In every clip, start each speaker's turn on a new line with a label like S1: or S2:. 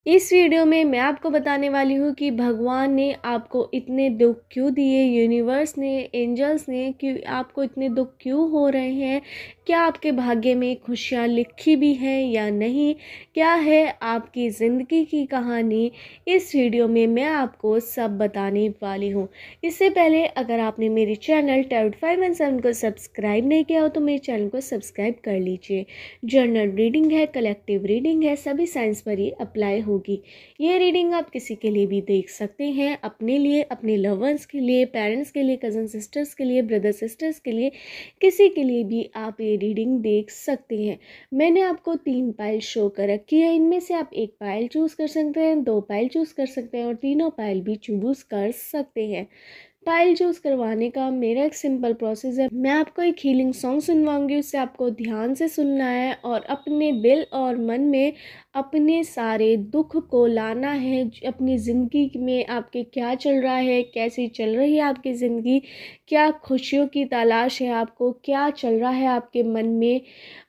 S1: इस वीडियो में मैं आपको बताने वाली हूँ कि भगवान ने आपको इतने दुख क्यों दिए, यूनिवर्स ने, एंजल्स ने कि आपको इतने दुख क्यों हो रहे हैं। क्या आपके भाग्य में खुशियाँ लिखी भी हैं या नहीं, क्या है आपकी ज़िंदगी की कहानी। इस वीडियो में मैं आपको सब बताने वाली हूँ। इससे पहले अगर आपने मेरे चैनल टैरोट 517 को सब्सक्राइब नहीं किया हो तो मेरे चैनल को सब्सक्राइब कर लीजिए। जर्नल रीडिंग है, कलेक्टिव रीडिंग है, सभी साइंस पर ही अप्लाई होगी। ये रीडिंग आप किसी के लिए भी देख सकते हैं, अपने लिए, अपने लव वंस के लिए, पेरेंट्स के लिए, कज़न सिस्टर्स के लिए, ब्रदर सिस्टर्स के लिए, किसी के लिए भी आप ये रीडिंग देख सकते हैं। मैंने आपको 3 पाइल शो कर रखी है। इनमें से आप 1 पाइल चूज़ कर सकते हैं, 2 पाइल चूज़ कर सकते हैं और तीनों पाइल भी चूज़ कर सकते हैं। पाइल चूज़ करवाने का मेरा एक सिंपल प्रोसेस है। मैं आपको एक हीलिंग सॉन्ग सुनवाऊंगी, उससे आपको ध्यान से सुनना है और अपने दिल और मन में अपने सारे दुख को लाना है। अपनी ज़िंदगी में आपके क्या चल रहा है, कैसी चल रही है आपकी ज़िंदगी, क्या खुशियों की तलाश है आपको, क्या चल रहा है आपके मन में,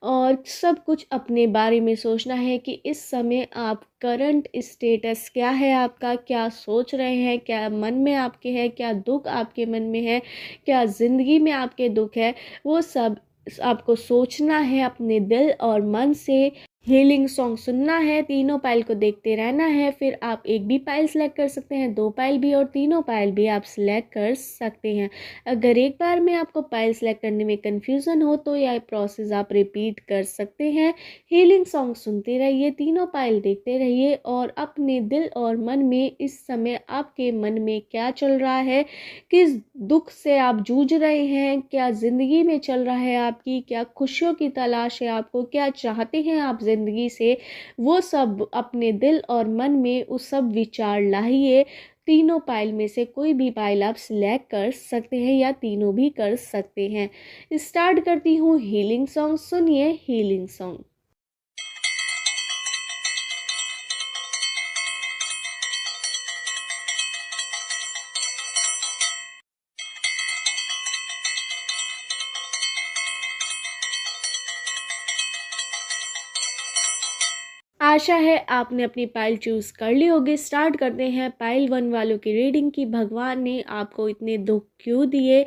S1: और सब कुछ अपने बारे में सोचना है कि इस समय आप करंट स्टेटस क्या है आपका, क्या सोच रहे हैं, क्या मन में आपके है, क्या दुख आपके मन में है, क्या ज़िंदगी में आपके दुख है। वो सब आपको सोचना है अपने दिल और मन से। हीलिंग सॉन्ग सुनना है, तीनों पाइल को देखते रहना है। फिर आप एक भी पाइल सेलेक्ट कर सकते हैं, 2 पाइल भी और तीनों पाइल भी आप सिलेक्ट कर सकते हैं। अगर एक बार में आपको पाइल सेलेक्ट करने में कन्फ्यूज़न हो तो यह प्रोसेस आप रिपीट कर सकते हैं। हीलिंग सॉन्ग सुनते रहिए, तीनों पाइल देखते रहिए और अपने दिल और मन में इस समय आपके मन में क्या चल रहा है, किस दुख से आप जूझ रहे हैं, क्या ज़िंदगी में चल रहा है आपकी, क्या खुशियों की तलाश है आपको, क्या चाहते हैं आप ज़िंदगी से, वो सब अपने दिल और मन में उस सब विचार लाइए। तीनों पाइल में से कोई भी पाइल आप सिलेक्ट कर सकते हैं या तीनों भी कर सकते हैं। स्टार्ट करती हूँ हीलिंग सॉन्ग। सुनिए हीलिंग सॉन्ग। आशा है आपने अपनी पाइल चूज़ कर ली होगी। स्टार्ट करते हैं पाइल 1 वालों की रीडिंग की भगवान ने आपको इतने दुख क्यों दिए,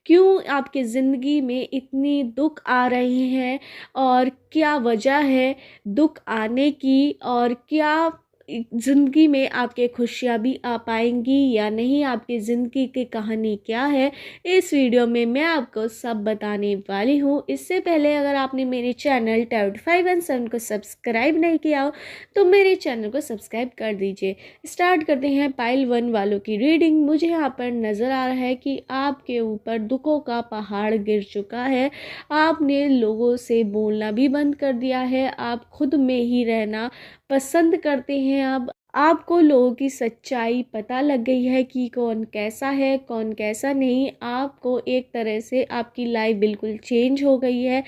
S1: क्यों आपकी ज़िंदगी में इतनी दुख आ रहे हैं और क्या वजह है दुख आने की, और क्या ज़िंदगी में आपके खुशियाँ भी आ पाएंगी या नहीं, आपकी ज़िंदगी की कहानी क्या है। इस वीडियो में मैं आपको सब बताने वाली हूँ। इससे पहले अगर आपने मेरे चैनल टैरोट 517 को सब्सक्राइब नहीं किया हो तो मेरे चैनल को सब्सक्राइब कर दीजिए। स्टार्ट करते हैं पाइल 1 वालों की रीडिंग। मुझे यहाँ पर नज़र आ रहा है कि आपके ऊपर दुखों का पहाड़ गिर चुका है। आपने लोगों से बोलना भी बंद कर दिया है, आप खुद में ही रहना पसंद करते हैं। अब आपको लोगों की सच्चाई पता लग गई है कि कौन कैसा है, कौन कैसा नहीं। आपको एक तरह से आपकी लाइफ बिल्कुल चेंज हो गई है।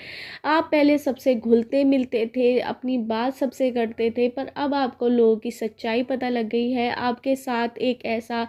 S1: आप पहले सबसे घुलते मिलते थे, अपनी बात सबसे करते थे, पर अब आपको लोगों की सच्चाई पता लग गई है। आपके साथ एक ऐसा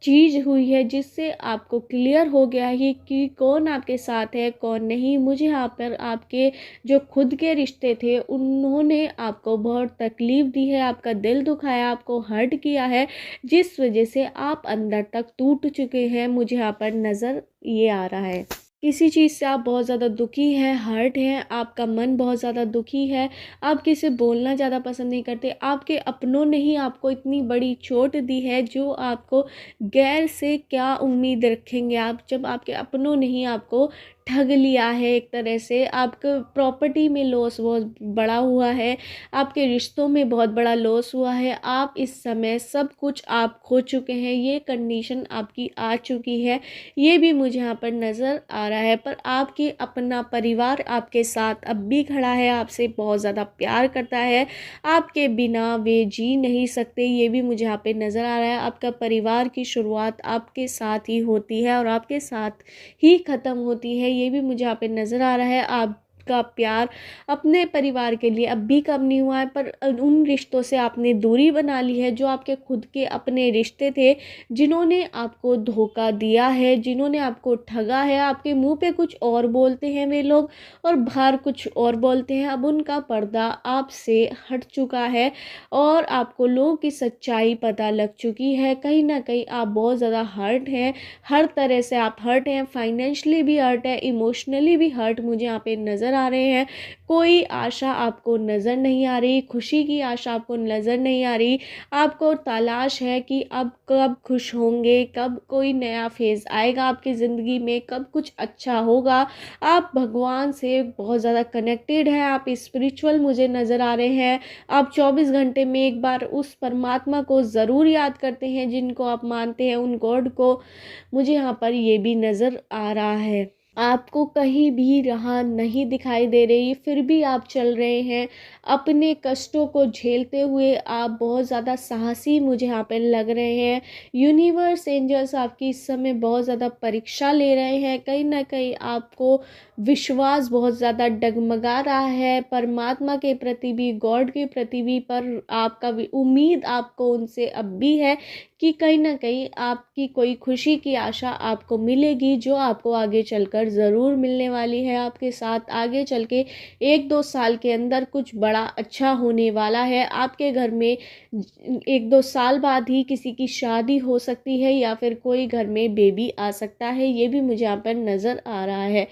S1: चीज़ हुई है जिससे आपको क्लियर हो गया है कि कौन आपके साथ है, कौन नहीं। मुझे यहाँ पर आपके जो खुद के रिश्ते थे उन्होंने आपको बहुत तकलीफ़ दी है, आपका दिल दुखाया, आपको हर्ट किया है, जिस वजह से आप अंदर तक टूट चुके हैं। मुझे यहाँ पर नज़र ये आ रहा है किसी चीज़ से आप बहुत ज़्यादा दुखी हैं, हर्ट हैं, आपका मन बहुत ज़्यादा दुखी है। आप किसी से बोलना ज़्यादा पसंद नहीं करते। आपके अपनों ने ही आपको इतनी बड़ी चोट दी है, जो आपको गैर से क्या उम्मीद रखेंगे आप, जब आपके अपनों ने ही आपको ठग लिया है। एक तरह से आपको प्रॉपर्टी में लॉस बहुत बड़ा हुआ है, आपके रिश्तों में बहुत बड़ा लॉस हुआ है। आप इस समय सब कुछ आप खो चुके हैं, ये कंडीशन आपकी आ चुकी है, ये भी मुझे यहाँ पर नज़र आ रहा है। पर आपके अपना परिवार आपके साथ अब भी खड़ा है, आपसे बहुत ज़्यादा प्यार करता है, आपके बिना वे जी नहीं सकते, ये भी मुझे यहाँ पे नज़र आ रहा है। आपका परिवार की शुरुआत आपके साथ ही होती है और आपके साथ ही ख़त्म होती है, ये भी मुझे यहाँ पे नज़र आ रहा है। आप का प्यार अपने परिवार के लिए अब भी कम नहीं हुआ है, पर उन रिश्तों से आपने दूरी बना ली है जो आपके खुद के अपने रिश्ते थे, जिन्होंने आपको धोखा दिया है, जिन्होंने आपको ठगा है। आपके मुंह पे कुछ और बोलते हैं वे लोग और बाहर कुछ और बोलते हैं। अब उनका पर्दा आपसे हट चुका है और आपको लोगों की सच्चाई पता लग चुकी है। कहीं ना कहीं आप बहुत ज़्यादा हर्ट हैं, हर तरह से आप हर्ट हैं, फाइनेंशियली भी हर्ट है, इमोशनली भी हर्ट मुझे यहाँ पे नज़र आ रहे हैं। कोई आशा आपको नज़र नहीं आ रही, खुशी की आशा आपको नज़र नहीं आ रही। आपको तलाश है कि अब कब खुश होंगे, कब कोई नया फेज़ आएगा आपकी ज़िंदगी में, कब कुछ अच्छा होगा। आप भगवान से बहुत ज़्यादा कनेक्टेड हैं, आप स्पिरिचुअल मुझे नज़र आ रहे हैं। आप 24 घंटे में एक बार उस परमात्मा को ज़रूर याद करते हैं जिनको आप मानते हैं, उन गॉड को। मुझे यहाँ पर ये भी नज़र आ रहा है। आपको कहीं भी राह नहीं दिखाई दे रही, फिर भी आप चल रहे हैं अपने कष्टों को झेलते हुए। आप बहुत ज़्यादा साहसी मुझे यहाँ पे लग रहे हैं। यूनिवर्स, एंजल्स आपकी इस समय बहुत ज़्यादा परीक्षा ले रहे हैं। कहीं ना कहीं आपको विश्वास बहुत ज़्यादा डगमगा रहा है परमात्मा के प्रति भी, गॉड के प्रति भी, पर आपका भी उम्मीद आपको उनसे अब भी है कि कहीं ना कहीं आपकी कोई खुशी की आशा आपको मिलेगी, जो आपको आगे चलकर ज़रूर मिलने वाली है। आपके साथ आगे चल के 1-2 साल के अंदर कुछ बड़ा अच्छा होने वाला है। आपके घर में 1-2 साल बाद ही किसी की शादी हो सकती है या फिर कोई घर में बेबी आ सकता है, ये भी मुझे यहाँ पर नज़र आ रहा है।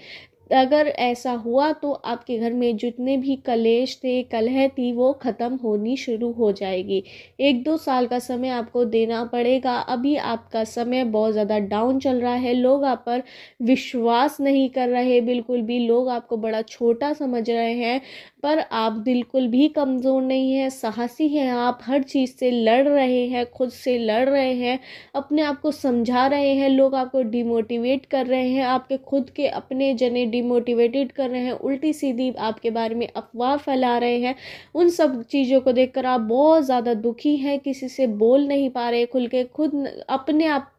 S1: अगर ऐसा हुआ तो आपके घर में जितने भी कलेश थे, कलह थी, वो ख़त्म होनी शुरू हो जाएगी। 1-2 साल का समय आपको देना पड़ेगा। अभी आपका समय बहुत ज़्यादा डाउन चल रहा है, लोग आप पर विश्वास नहीं कर रहे बिल्कुल भी, लोग आपको बड़ा छोटा समझ रहे हैं, पर आप बिल्कुल भी कमज़ोर नहीं हैं, साहसी हैं। आप हर चीज़ से लड़ रहे हैं, खुद से लड़ रहे हैं, अपने आप को समझा रहे हैं। लोग आपको डिमोटिवेट कर रहे हैं, आपके खुद के अपने जने डिमोटिवेटेड कर रहे हैं, उल्टी सीधी आपके बारे में अफवाह फैला रहे हैं। उन सब चीज़ों को देखकर आप बहुत ज़्यादा दुखी हैं, किसी से बोल नहीं पा रहे खुल के, खुद अपने आप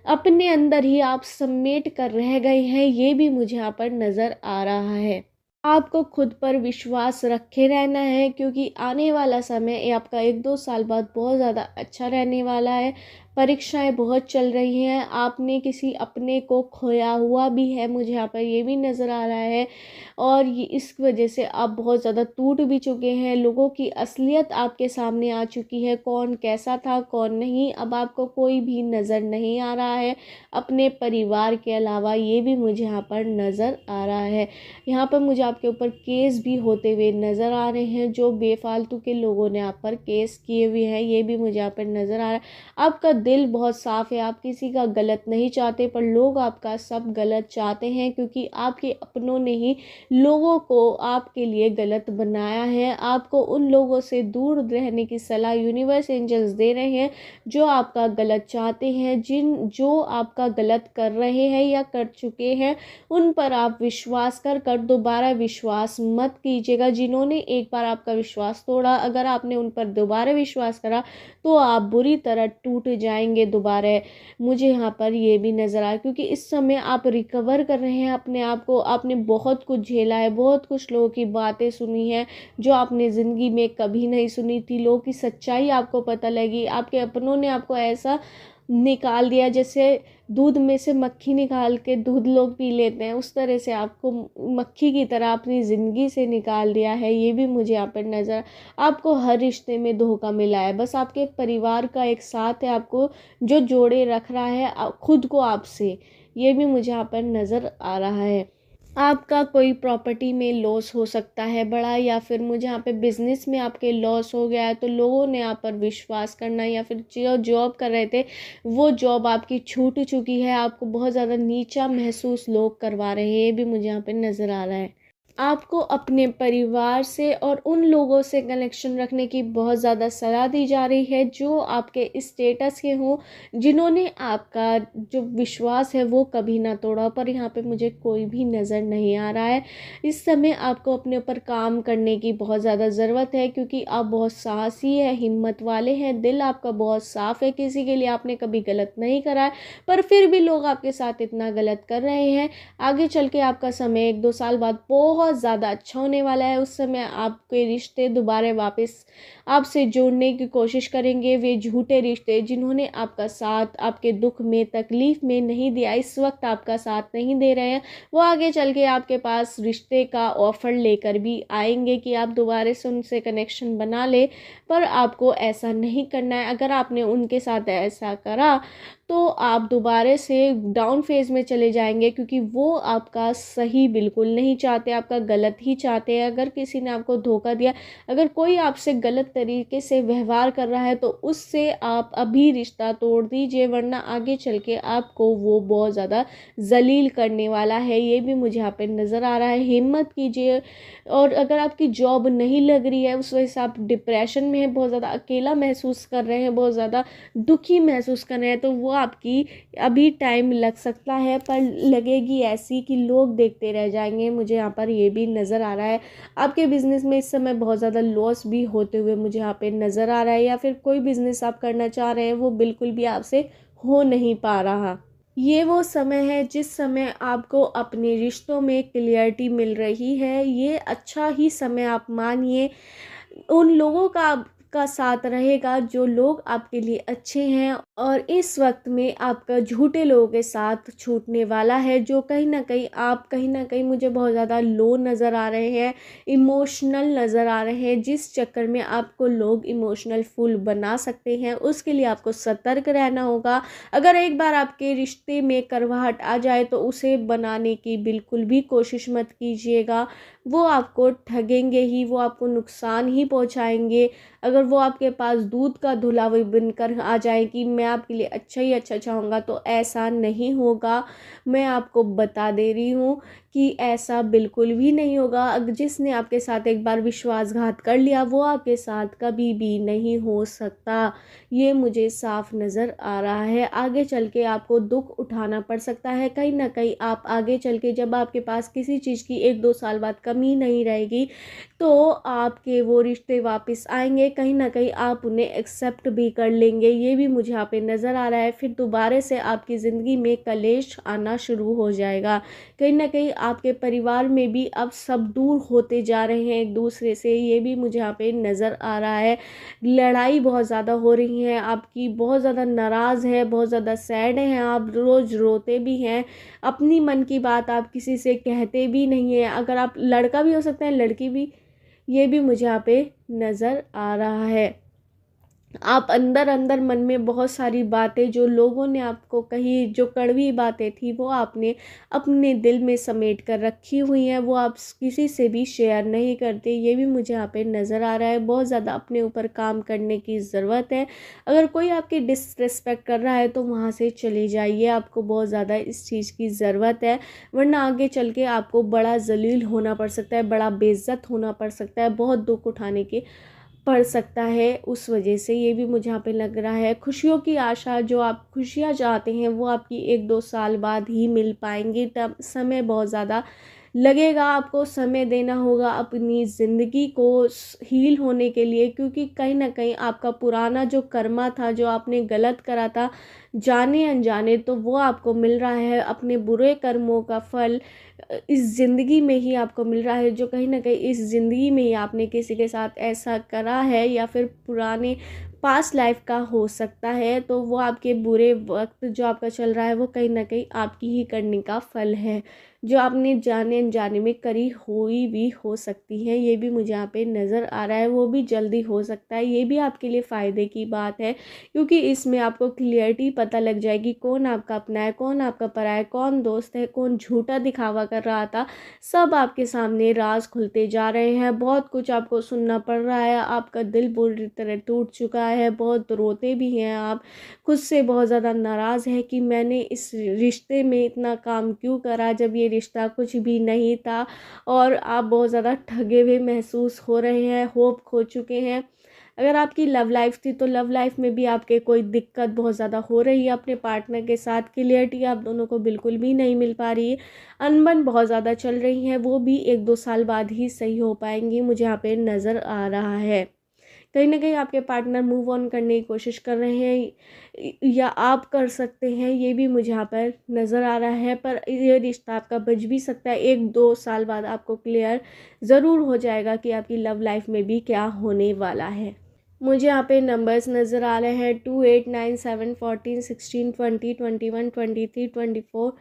S1: अपने अंदर ही आप समेट कर रह गए हैं। ये भी मुझे यहाँ पर नज़र आ रहा है। आपको खुद पर विश्वास रखे रहना है, क्योंकि आने वाला समय ये आपका 1-2 साल बाद बहुत ज़्यादा अच्छा रहने वाला है। परीक्षाएं बहुत चल रही हैं, आपने किसी अपने को खोया हुआ भी है, मुझे यहाँ पर ये भी नज़र आ रहा है। और ये इस वजह से आप बहुत ज़्यादा टूट भी चुके हैं। लोगों की असलियत आपके सामने आ चुकी है, कौन कैसा था कौन नहीं, अब आपको कोई भी नज़र नहीं आ रहा है अपने परिवार के अलावा। ये भी मुझे यहाँ पर नज़र आ रहा है। यहाँ पर मुझे आपके ऊपर केस भी होते हुए नज़र आ रहे हैं, जो बेफालतू के लोगों ने आप पर केस किए हुए हैं, ये भी मुझे यहाँ पर नज़र आ रहा है। आपका दिल बहुत साफ़ है, आप किसी का गलत नहीं चाहते, पर लोग आपका सब गलत चाहते हैं, क्योंकि आपके अपनों ने ही लोगों को आपके लिए गलत बनाया है। आपको उन लोगों से दूर रहने की सलाह यूनिवर्स, एंजल्स दे रहे हैं जो आपका गलत चाहते हैं, जो आपका गलत कर रहे हैं या कर चुके हैं। उन पर आप विश्वास कर दोबारा विश्वास मत कीजिएगा। जिन्होंने एक बार आपका विश्वास तोड़ा, अगर आपने उन पर दोबारा विश्वास करा तो आप बुरी तरह टूट जाएंगे दोबारा। मुझे यहाँ पर ये भी नज़र आया, क्योंकि इस समय आप रिकवर कर रहे हैं अपने आप को। आपने बहुत कुछ झेला है, बहुत कुछ लोगों की बातें सुनी है जो आपने ज़िंदगी में कभी नहीं सुनी थी। लोगों की सच्चाई आपको पता लगी, आपके अपनों ने आपको ऐसा निकाल दिया जैसे दूध में से मक्खी निकाल के दूध लोग पी लेते हैं, उस तरह से आपको मक्खी की तरह अपनी ज़िंदगी से निकाल दिया है। ये भी मुझे यहाँ पर नज़र, आपको हर रिश्ते में धोखा मिला है, बस आपके परिवार का एक साथ है आपको जो जोड़े रख रहा है खुद को आपसे। ये भी मुझे यहाँ पर नज़र आ रहा है। आपका कोई प्रॉपर्टी में लॉस हो सकता है बड़ा, या फिर मुझे यहाँ पे बिजनेस में आपके लॉस हो गया है, तो लोगों ने आप पर विश्वास करना, या फिर जो जॉब कर रहे थे वो जॉब आपकी छूट चुकी है, आपको बहुत ज़्यादा नीचा महसूस लोग करवा रहे हैं। ये भी मुझे यहाँ पे नज़र आ रहा है। आपको अपने परिवार से और उन लोगों से कनेक्शन रखने की बहुत ज़्यादा सलाह दी जा रही है जो आपके स्टेटस के हों, जिन्होंने आपका जो विश्वास है वो कभी ना तोड़ा, पर यहाँ पे मुझे कोई भी नज़र नहीं आ रहा है। इस समय आपको अपने ऊपर काम करने की बहुत ज़्यादा ज़रूरत है, क्योंकि आप बहुत साहसी है, हिम्मत वाले हैं, दिल आपका बहुत साफ़ है, किसी के लिए आपने कभी गलत नहीं करा है, पर फिर भी लोग आपके साथ इतना गलत कर रहे हैं। आगे चल के आपका समय 1-2 साल बाद बहुत बहुत ज़्यादा अच्छा होने वाला है। उस समय आपके रिश्ते दोबारा वापस आपसे जोड़ने की कोशिश करेंगे। वे झूठे रिश्ते जिन्होंने आपका साथ आपके दुख में तकलीफ़ में नहीं दिया, इस वक्त आपका साथ नहीं दे रहे हैं, वो आगे चल के आपके पास रिश्ते का ऑफ़र लेकर भी आएंगे कि आप दोबारा से उनसे कनेक्शन बना ले। पर आपको ऐसा नहीं करना है। अगर आपने उनके साथ ऐसा करा तो आप दोबारा से डाउन फेज़ में चले जाएंगे, क्योंकि वो आपका सही बिल्कुल नहीं चाहते, आपका गलत ही चाहते हैं। अगर किसी ने आपको धोखा दिया, अगर कोई आपसे गलत तरीके से व्यवहार कर रहा है, तो उससे आप अभी रिश्ता तोड़ दीजिए, वरना आगे चल के आपको वो बहुत ज़्यादा ज़लील करने वाला है। ये भी मुझे यहाँ पे नज़र आ रहा है। हिम्मत कीजिए। और अगर आपकी जॉब नहीं लग रही है, उस वजह से आप डिप्रेशन में हैं, बहुत ज़्यादा अकेला महसूस कर रहे हैं, बहुत ज़्यादा दुखी महसूस कर रहे हैं, तो वो आपकी अभी टाइम लग सकता है, पर लगेगी ऐसी कि लोग देखते रह जाएंगे। मुझे यहाँ पर ये भी नज़र आ रहा है। आपके बिज़नेस में इस समय बहुत ज़्यादा लॉस भी होते हुए मुझे यहाँ पे नज़र आ रहा है, या फिर कोई बिज़नेस आप करना चाह रहे हैं वो बिल्कुल भी आपसे हो नहीं पा रहा। ये वो समय है जिस समय आपको अपने रिश्तों में क्लियरिटी मिल रही है। ये अच्छा ही समय आप मानिए। उन लोगों का साथ रहेगा जो लोग आपके लिए अच्छे हैं, और इस वक्त में आपका झूठे लोगों के साथ छूटने वाला है, जो कहीं ना कहीं मुझे बहुत ज़्यादा लो नज़र आ रहे हैं, इमोशनल नज़र आ रहे हैं, जिस चक्कर में आपको लोग इमोशनल फुल बना सकते हैं। उसके लिए आपको सतर्क रहना होगा। अगर एक बार आपके रिश्ते में करवाहट आ जाए तो उसे बनाने की बिल्कुल भी कोशिश मत कीजिएगा। वो आपको ठगेंगे ही, वो आपको नुकसान ही पहुंचाएंगे। अगर वो आपके पास दूध का धुला हुआ बनकर आ जाए कि मैं आपके लिए अच्छा ही अच्छा चाहूँगा, तो ऐसा नहीं होगा। मैं आपको बता दे रही हूँ कि ऐसा बिल्कुल भी नहीं होगा। अगर जिसने आपके साथ एक बार विश्वासघात कर लिया, वो आपके साथ कभी भी नहीं हो सकता। ये मुझे साफ नज़र आ रहा है। आगे चल के आपको दुख उठाना पड़ सकता है। कहीं ना कहीं आप आगे चल के, जब आपके पास किसी चीज़ की 1-2 साल बाद कमी नहीं रहेगी, तो आपके वो रिश्ते वापस आएंगे। कहीं ना कहीं आप उन्हें एक्सेप्ट भी कर लेंगे। ये भी मुझे यहाँ पे नज़र आ रहा है। फिर दोबारा से आपकी ज़िंदगी में कलेश आना शुरू हो जाएगा। कहीं ना कहीं आपके परिवार में भी अब सब दूर होते जा रहे हैं एक दूसरे से। ये भी मुझे यहाँ पे नज़र आ रहा है। लड़ाई बहुत ज़्यादा हो रही है, आपकी बहुत ज़्यादा नाराज़ है, बहुत ज़्यादा सैड हैं, आप रोज़ रोते भी हैं। अपनी मन की बात आप किसी से कहते भी नहीं हैं। अगर आप लड़का भी हो सकते हैं, लड़की भी, ये भी मुझे यहाँ पे नज़र आ रहा है। आप अंदर अंदर मन में बहुत सारी बातें जो लोगों ने आपको कही, जो कड़वी बातें थी, वो आपने अपने दिल में समेट कर रखी हुई हैं, वो आप किसी से भी शेयर नहीं करते। ये भी मुझे यहाँ पे नज़र आ रहा है। बहुत ज़्यादा अपने ऊपर काम करने की ज़रूरत है। अगर कोई आपकी डिसरिस्पेक्ट कर रहा है तो वहाँ से चली जाइए। आपको बहुत ज़्यादा इस चीज़ की ज़रूरत है, वरना आगे चल के आपको बड़ा जलील होना पड़ सकता है, बड़ा बेइज्जत होना पड़ सकता है, बहुत दुख उठाने के पड़ सकता है उस वजह से। ये भी मुझे यहाँ पे लग रहा है। खुशियों की आशा, जो आप खुशियाँ चाहते हैं, वो आपकी 1-2 साल बाद ही मिल पाएंगी। तब समय बहुत ज़्यादा लगेगा, आपको समय देना होगा अपनी ज़िंदगी को हील होने के लिए, क्योंकि कहीं ना कहीं आपका पुराना जो कर्मा था, जो आपने गलत करा था जाने अनजाने, तो वो आपको मिल रहा है। अपने बुरे कर्मों का फल इस ज़िंदगी में ही आपको मिल रहा है, जो कहीं ना कहीं इस ज़िंदगी में ही आपने किसी के साथ ऐसा करा है, या फिर पुराने पास्ट लाइफ का हो सकता है। तो वो आपके बुरे वक्त जो आपका चल रहा है, वो कहीं ना कहीं आपकी ही करने का फल है, जो आपने जाने अनजाने में करी हुई भी हो सकती है। ये भी मुझे यहाँ पे नज़र आ रहा है। वो भी जल्दी हो सकता है। ये भी आपके लिए फ़ायदे की बात है, क्योंकि इसमें आपको क्लियरिटी पता लग जाएगी कौन आपका अपना है, कौन आपका पराया है, कौन दोस्त है, कौन झूठा दिखावा कर रहा था। सब आपके सामने राज खुलते जा रहे हैं। बहुत कुछ आपको सुनना पड़ रहा है। आपका दिल बुरी तरह टूट चुका है, बहुत रोते भी हैं आप, खुद से बहुत ज़्यादा नाराज़ है कि मैंने इस रिश्ते में इतना काम क्यों करा, जब ये रिश्ता कुछ भी नहीं था। और आप बहुत ज़्यादा ठगे हुए महसूस हो रहे हैं, होप खो चुके हैं। अगर आपकी लव लाइफ थी, तो लव लाइफ में भी आपके कोई दिक्कत बहुत ज़्यादा हो रही है अपने पार्टनर के साथ। क्लियरिटी आप दोनों को बिल्कुल भी नहीं मिल पा रही है। अनबन बहुत ज़्यादा चल रही है, वो भी 1-2 साल बाद ही सही हो पाएंगी, मुझे यहाँ पे नज़र आ रहा है। कहीं ना कहीं आपके पार्टनर मूव ऑन करने की कोशिश कर रहे हैं या आप कर सकते हैं, ये भी मुझे यहाँ पर नज़र आ रहा है। पर ये रिश्ता आपका बच भी सकता है, 1-2 साल बाद आपको क्लियर ज़रूर हो जाएगा कि आपकी लव लाइफ में भी क्या होने वाला है। मुझे यहाँ पे नंबर्स नज़र आ रहे हैं 2, 8, 9, 7, 14, 16, 20, 21, 23, 24,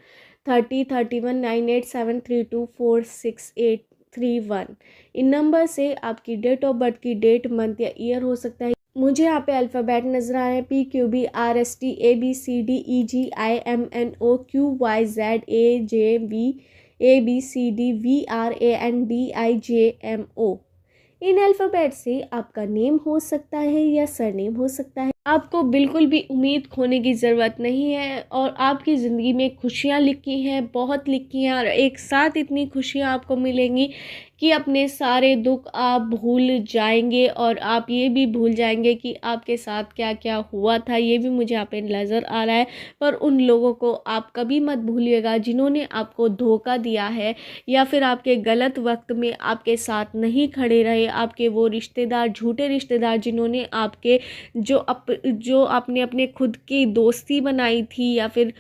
S1: 30, 31, 9, 8, 7, 3, 2, 4, 6, 8, 3, 1। इन नंबर से आपकी डेट ऑफ बर्थ की डेट, मंथ या ईयर हो सकता है। मुझे यहाँ पे अल्फ़ाबेट नज़र आ रहे हैं PQBRSTABCDEGIMNOQYZABCDVRANDIJMO। इन अल्फ़ाबेट से आपका नेम हो सकता है या सरनेम हो सकता है। आपको बिल्कुल भी उम्मीद खोने की ज़रूरत नहीं है और आपकी ज़िंदगी में खुशियाँ लिखी हैं, बहुत लिखी हैं, और एक साथ इतनी खुशियाँ आपको मिलेंगी कि अपने सारे दुख आप भूल जाएंगे और आप ये भी भूल जाएंगे कि आपके साथ क्या क्या हुआ था। ये भी मुझे यहाँ पे नज़र आ रहा है। पर उन लोगों को आप कभी मत भूलिएगा जिन्होंने आपको धोखा दिया है या फिर आपके गलत वक्त में आपके साथ नहीं खड़े रहे। आपके वो रिश्तेदार, झूठे रिश्तेदार, जिन्होंने आपके जो आपने अपने खुद की दोस्ती बनाई थी या फिर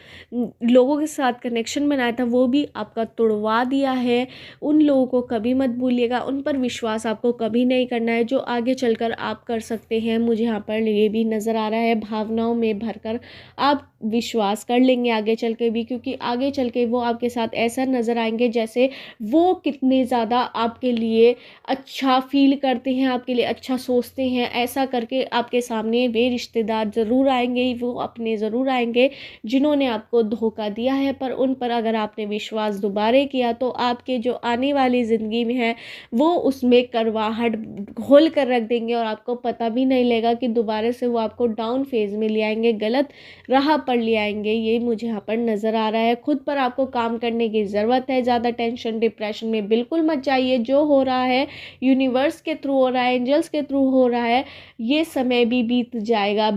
S1: लोगों के साथ कनेक्शन बनाया था, वो भी आपका तोड़वा दिया है। उन लोगों को कभी मत भूलिएगा, उन पर विश्वास आपको कभी नहीं करना है जो आगे चलकर आप कर सकते हैं। मुझे यहाँ पर ये भी नज़र आ रहा है, भावनाओं में भरकर आप विश्वास कर लेंगे आगे चल के भी, क्योंकि आगे चल के वो आपके साथ ऐसा नज़र आएंगे जैसे वो कितने ज़्यादा आपके लिए अच्छा फील करते हैं, आपके लिए अच्छा सोचते हैं। ऐसा करके आपके सामने वे रिश्तेदार ज़रूर आएंगे, वो अपने ज़रूर आएंगे जिन्होंने आपको धोखा दिया है। पर उन पर अगर आपने विश्वास दोबारा किया तो आपके जो आने वाली ज़िंदगी में है वो उसमें करवाहट घोल कर रख देंगे और आपको पता भी नहीं लगेगा कि दोबारा से वो आपको डाउन फेज में ले आएंगे, गलत राह पर ले आएंगे। ये मुझे यहाँ पर नज़र आ रहा है। खुद पर आपको काम करने की ज़रूरत है। ज़्यादा टेंशन डिप्रेशन में बिल्कुल मत जाइए। जो हो रहा है यूनिवर्स के थ्रू हो रहा है, एंजल्स के थ्रू हो रहा है, ये समय भी बीत जाएगा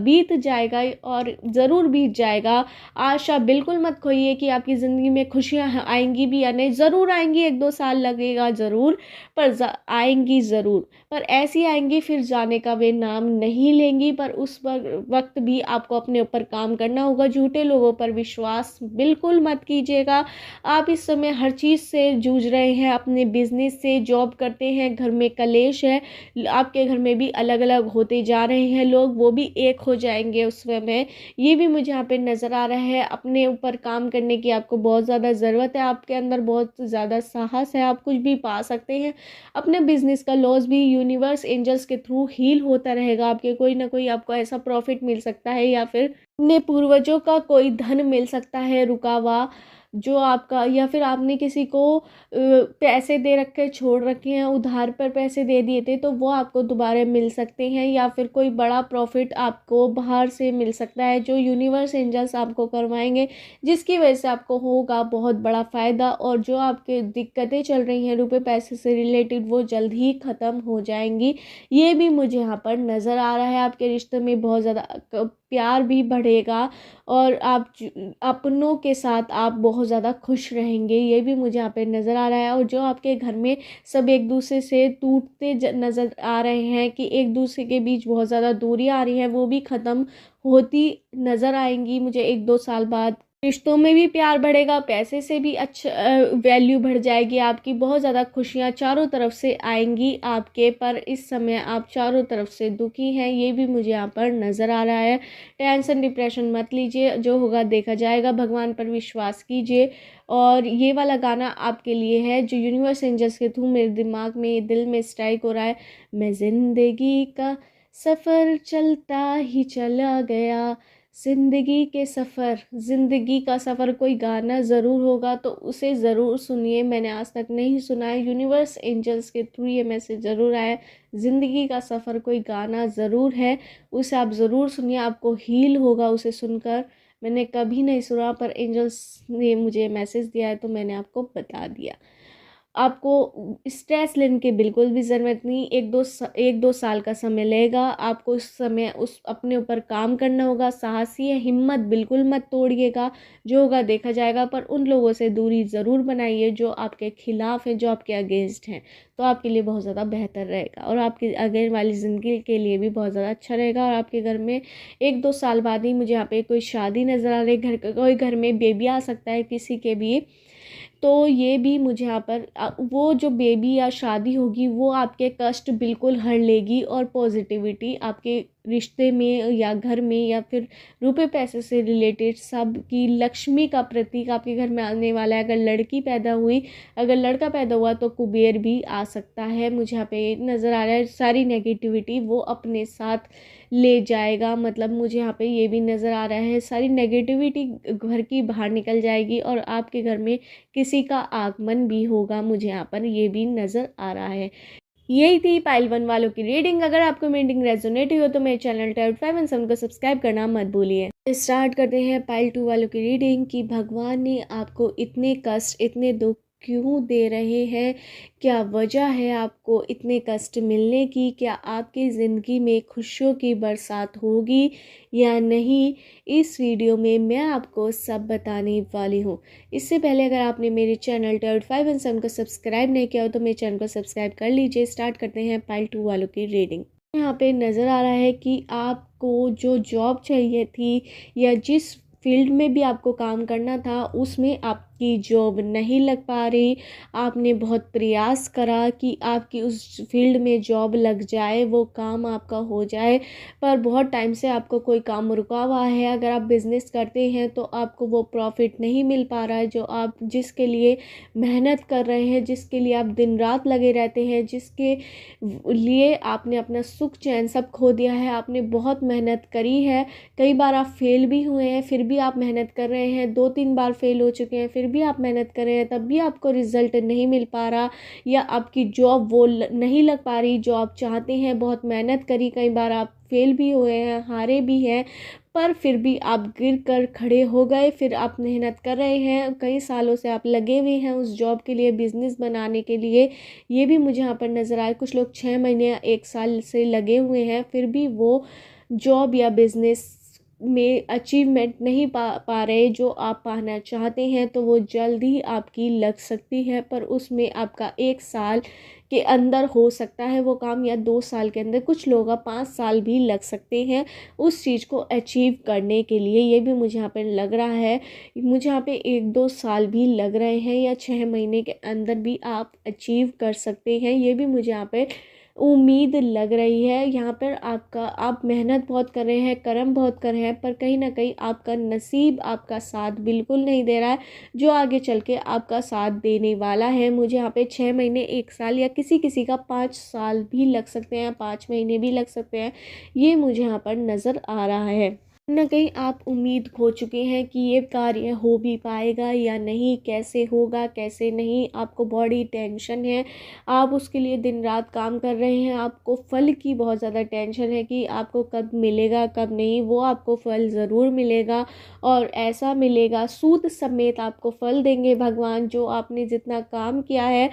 S1: और ज़रूर बीत जाएगा। आशा बिल्कुल मत खोइए कि आपकी ज़िंदगी में खुशियाँ आएंगी भी या नहीं। ज़रूर आएंगी, 1-2 साल लगेगा ज़रूर, पर आएंगी ज़रूर। पर ऐसी आएंगी फिर जाने का वे नाम नहीं लेंगी। पर उस वक्त भी आपको अपने ऊपर काम करना होगा। झूठे लोगों पर विश्वास बिल्कुल मत कीजिएगा। आप इस समय हर चीज़ से जूझ रहे हैं, अपने बिजनेस से, जॉब करते हैं, घर में कलेश है, आपके घर में भी अलग अलग होते जा रहे हैं लोग, वो भी एक हो जाएंगे उस समय। ये भी मुझे यहाँ पे नज़र आ रहा है। अपने ऊपर काम करने की आपको बहुत ज़्यादा ज़रूरत है। आपके अंदर बहुत ज़्यादा साहस है, आप कुछ भी पा सकते हैं। अपने बिजनेस का लॉस भी यूनिवर्स एंजल्स के थ्रू हील होता रहेगा। आपके कोई ना कोई आपको ऐसा प्रॉफिट मिल सकता है या फिर अपने पूर्वजों का कोई धन मिल सकता है रुका हुआ, जो आपका, या फिर आपने किसी को पैसे दे रखे, छोड़ रखे हैं, उधार पर पैसे दे दिए थे तो वो आपको दोबारा मिल सकते हैं। या फिर कोई बड़ा प्रॉफिट आपको बाहर से मिल सकता है जो यूनिवर्स एंजल्स आपको करवाएंगे, जिसकी वजह से आपको होगा बहुत बड़ा फ़ायदा। और जो आपके दिक्कतें चल रही हैं रुपए पैसे से रिलेटेड, वो जल्द ही ख़त्म हो जाएंगी। ये भी मुझे यहाँ पर नज़र आ रहा है। आपके रिश्ते में बहुत ज़्यादा प्यार भी बढ़ेगा और आप अपनों के साथ आप बहुत ज़्यादा खुश रहेंगे। ये भी मुझे यहाँ पे नज़र आ रहा है। और जो आपके घर में सब एक दूसरे से टूटते नज़र आ रहे हैं कि एक दूसरे के बीच बहुत ज़्यादा दूरी आ रही है, वो भी ख़त्म होती नज़र आएंगी मुझे 1-2 साल बाद। रिश्तों में भी प्यार बढ़ेगा, पैसे से भी अच्छा वैल्यू बढ़ जाएगी आपकी। बहुत ज़्यादा खुशियाँ चारों तरफ से आएंगी आपके। पर इस समय आप चारों तरफ से दुखी हैं, ये भी मुझे यहाँ पर नज़र आ रहा है। टेंशन डिप्रेशन मत लीजिए, जो होगा देखा जाएगा। भगवान पर विश्वास कीजिए। और ये वाला गाना आपके लिए है जो यूनिवर्स एंजल्स के थ्रू मेरे दिमाग में, दिल में स्ट्राइक हो रहा है। मैं ज़िंदगी का सफ़र चलता ही चला गया, ज़िंदगी का सफ़र कोई गाना ज़रूर होगा तो उसे ज़रूर सुनिए। मैंने आज तक नहीं सुना है, यूनिवर्स एंजल्स के थ्रू ये मैसेज ज़रूर आया। ज़िंदगी का सफ़र कोई गाना ज़रूर है, उसे आप ज़रूर सुनिए, आपको हील होगा उसे सुनकर। मैंने कभी नहीं सुना पर एंजल्स ने मुझे मैसेज दिया है तो मैंने आपको बता दिया। आपको स्ट्रेस लेने की बिल्कुल भी ज़रूरत नहीं। 1-2 साल का समय लगेगा, आपको उस समय उस अपने ऊपर काम करना होगा। साहसी है, हिम्मत बिल्कुल मत तोड़िएगा, जो होगा देखा जाएगा। पर उन लोगों से दूरी ज़रूर बनाइए जो आपके खिलाफ़ हैं, जो आपके अगेंस्ट हैं, तो आपके लिए बहुत ज़्यादा बेहतर रहेगा और आपकी आगे वाली ज़िंदगी के लिए भी बहुत ज़्यादा अच्छा रहेगा। और आपके घर में 1-2 साल बाद ही मुझे यहाँ पे कोई शादी नज़र आ रही है, कोई घर में बेबी आ सकता है किसी के भी। तो ये भी मुझे यहाँ पर वो जो बेबी या शादी होगी वो आपके कष्ट बिल्कुल हर लेगी और पॉजिटिविटी आपके रिश्ते में या घर में या फिर रुपए पैसे से रिलेटेड सब की लक्ष्मी का प्रतीक आपके घर में आने वाला है। अगर लड़की पैदा हुई, अगर लड़का पैदा हुआ तो कुबेर भी आ सकता है। मुझे यहाँ पे नज़र आ रहा है सारी नेगेटिविटी वो अपने साथ ले जाएगा। मतलब मुझे यहाँ पे ये भी नज़र आ रहा है सारी नेगेटिविटी घर की बाहर निकल जाएगी और आपके घर में किसी का आगमन भी होगा। मुझे यहाँ पर ये भी नज़र आ रहा है। यही थी पाइल 1 वालों की रीडिंग। अगर आपको रीडिंग रेजोनेट हुई हो तो मेरे चैनल टैरोट 5 एंड 7 को सब्सक्राइब करना मत भूलिए। स्टार्ट करते हैं पाइल 2 वालों की रीडिंग कि भगवान ने आपको इतने कष्ट, इतने दुख क्यों दे रहे हैं? क्या वजह है आपको इतने कष्ट मिलने की? क्या आपकी ज़िंदगी में खुशियों की बरसात होगी या नहीं? इस वीडियो में मैं आपको सब बताने वाली हूँ। इससे पहले अगर आपने मेरे चैनल टैरोट 5 एंड 7 को सब्सक्राइब नहीं किया हो तो मेरे चैनल को सब्सक्राइब कर लीजिए। स्टार्ट करते हैं पाइल 2 वालों की रीडिंग। यहाँ पे नज़र आ रहा है कि आपको जो जॉब चाहिए थी या जिस फील्ड में भी आपको काम करना था उसमें आपकी जॉब नहीं लग पा रही। आपने बहुत प्रयास करा कि आपकी उस फील्ड में जॉब लग जाए, वो काम आपका हो जाए, पर बहुत टाइम से आपको कोई काम रुका हुआ है। अगर आप बिज़नेस करते हैं तो आपको वो प्रॉफिट नहीं मिल पा रहा है जो आप जिसके लिए मेहनत कर रहे हैं, जिसके लिए आप दिन रात लगे रहते हैं, जिसके लिए आपने अपना सुख चैन सब खो दिया है। आपने बहुत मेहनत करी है, कई बार आप फेल भी हुए हैं, फिर भी आप मेहनत कर रहे हैं। 2-3 बार फेल हो चुके हैं, फिर भी आप मेहनत कर रहे हैं, तब भी आपको रिजल्ट नहीं मिल पा रहा या आपकी जॉब वो नहीं लग पा रही जो आप चाहते हैं। बहुत मेहनत करी, कई बार आप फेल भी हुए हैं, हारे भी हैं, पर फिर भी आप गिर कर खड़े हो गए। फिर आप मेहनत कर रहे हैं, कई सालों से आप लगे हुए हैं उस जॉब के लिए, बिज़नेस बनाने के लिए। ये भी मुझे यहाँ पर नज़र आया। कुछ लोग 6 महीने या 1 साल से लगे हुए हैं, फिर भी वो जॉब या बिज़नेस में अचीवमेंट नहीं पा रहे जो आप पाना चाहते हैं। तो वो जल्द ही आपकी लग सकती है, पर उसमें आपका 1 साल के अंदर हो सकता है वो काम, या 2 साल के अंदर, कुछ लोगों का 5 साल भी लग सकते हैं उस चीज़ को अचीव करने के लिए। ये भी मुझे यहाँ पे लग रहा है। मुझे यहाँ पे 1-2 साल भी लग रहे हैं या 6 महीने के अंदर भी आप अचीव कर सकते हैं। ये भी मुझे यहाँ पे उम्मीद लग रही है। यहाँ पर आप मेहनत बहुत कर रहे हैं, कर्म बहुत कर रहे हैं, पर कहीं ना कहीं आपका नसीब आपका साथ बिल्कुल नहीं दे रहा है जो आगे चल के आपका साथ देने वाला है। मुझे यहाँ पे 6 महीने, 1 साल या किसी किसी का 5 साल भी लग सकते हैं, 5 महीने भी लग सकते हैं। ये मुझे यहाँ पर नज़र आ रहा है। ना कहीं आप उम्मीद खो चुके हैं कि ये कार्य हो भी पाएगा या नहीं, कैसे होगा कैसे नहीं। आपको बड़ी टेंशन है, आप उसके लिए दिन रात काम कर रहे हैं। आपको फल की बहुत ज़्यादा टेंशन है कि आपको कब मिलेगा कब नहीं। वो आपको फल ज़रूर मिलेगा और ऐसा मिलेगा, सूद समेत आपको फल देंगे भगवान। जो आपने जितना काम किया है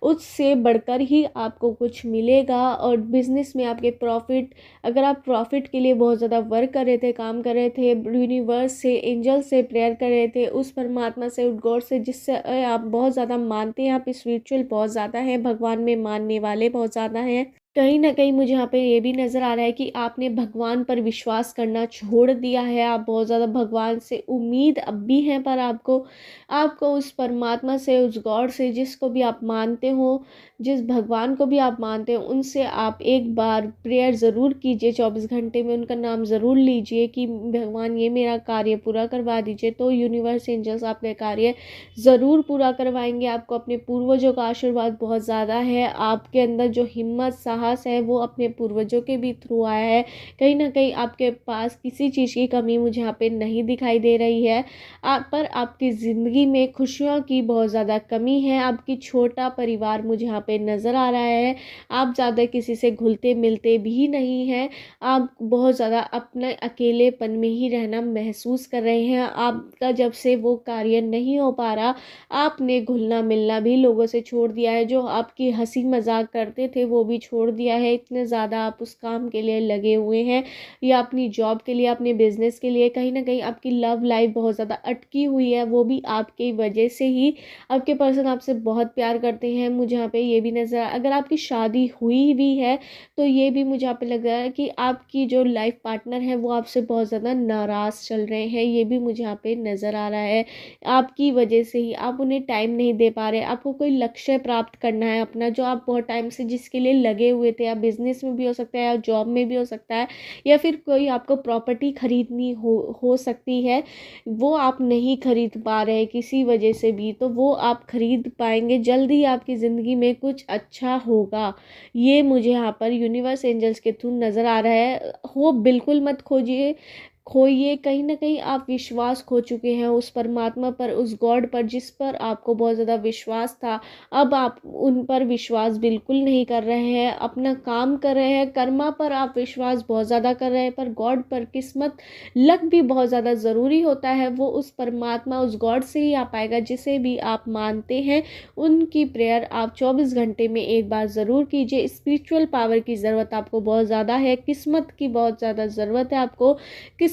S1: उससे बढ़कर ही आपको कुछ मिलेगा। और बिज़नेस में आपके प्रॉफिट, अगर आप प्रॉफिट के लिए बहुत ज़्यादा वर्क कर रहे थे, काम कर रहे थे, यूनिवर्स से, एंजल से प्रेयर कर रहे थे, उस परमात्मा से, उस गॉड से जिससे आप बहुत ज़्यादा मानते हैं, आप स्पिरिचुअल बहुत ज़्यादा हैं, भगवान में मानने वाले बहुत ज़्यादा हैं, कहीं ना कहीं मुझे यहाँ पे ये भी नज़र आ रहा है कि आपने भगवान पर विश्वास करना छोड़ दिया है। आप बहुत ज़्यादा भगवान से उम्मीद अब भी हैं, पर आपको उस परमात्मा से, उस गॉड से, जिसको भी आप मानते हो, जिस भगवान को भी आप मानते हो, उनसे आप एक बार प्रेयर ज़रूर कीजिए। 24 घंटे में उनका नाम ज़रूर लीजिए कि भगवान ये मेरा कार्य पूरा करवा दीजिए। तो यूनिवर्स, एंजल्स आपका कार्य ज़रूर पूरा करवाएंगे। आपको अपने पूर्वजों का आशीर्वाद बहुत ज़्यादा है। आपके अंदर जो हिम्मत, साहस है वो अपने पूर्वजों के भी थ्रू आया है। कहीं ना कहीं आपके पास किसी चीज़ की कमी मुझे यहाँ पे नहीं दिखाई दे रही है। पर आपकी ज़िंदगी में खुशियों की बहुत ज़्यादा कमी है। आपकी छोटा परिवार मुझे यहाँ पे नज़र आ रहा है। आप ज़्यादा किसी से घुलते मिलते भी नहीं हैं, आप बहुत ज़्यादा अपने अकेलेपन में ही रहना महसूस कर रहे हैं। आपका जब से वो कार्य नहीं हो पा रहा, आपने घुलना मिलना भी लोगों से छोड़ दिया है। जो आपकी हंसी मजाक करते थे वो भी छोड़ दिया है। इतने ज़्यादा आप उस काम के लिए लगे हुए हैं, या अपनी जॉब के लिए, अपने बिजनेस के लिए। कहीं ना कहीं आपकी लव लाइफ बहुत ज़्यादा अटकी हुई है, वो भी आपकी वजह से ही। आपके पर्सन आपसे बहुत प्यार करते हैं, मुझे यहाँ पे ये भी नज़र अगर आपकी शादी हुई भी है तो ये भी मुझे यहाँ पे लग रहा है कि आपकी जो लाइफ पार्टनर है वो आपसे बहुत ज़्यादा नाराज़ चल रहे हैं। ये भी मुझे यहाँ पे नज़र आ रहा है। आपकी वजह से ही आप उन्हें टाइम नहीं दे पा रहे। आपको कोई लक्ष्य प्राप्त करना है अपना, जो आप बहुत टाइम से जिसके लिए लगे हुए थे, या बिजनेस में भी हो सकता है, या जॉब में भी हो सकता है, या फिर कोई आपको प्रॉपर्टी खरीदनी हो सकती है, वो आप नहीं खरीद पा रहे किसी वजह से भी, तो वो आप खरीद पाएंगे। जल्दी आपकी ज़िंदगी में कुछ अच्छा होगा, ये मुझे यहाँ पर यूनिवर्स एंजल्स के थ्रू नज़र आ रहा है। होप बिल्कुल मत खोइए। कहीं ना कहीं आप विश्वास खो चुके हैं उस परमात्मा पर, उस गॉड पर, जिस पर आपको बहुत ज़्यादा विश्वास था। अब आप उन पर विश्वास बिल्कुल नहीं कर रहे हैं, अपना काम कर रहे हैं। कर्मा पर आप विश्वास बहुत ज़्यादा कर रहे हैं, पर गॉड पर, किस्मत, लक भी बहुत ज़्यादा ज़रूरी होता है। वो उस परमात्मा, उस गॉड से ही आ पाएगा जिसे भी आप मानते हैं। उनकी प्रेयर आप 24 घंटे में एक बार ज़रूर कीजिए। स्पिरिचुअल पावर की ज़रूरत आपको बहुत ज़्यादा है, किस्मत की बहुत ज़्यादा ज़रूरत है आपको,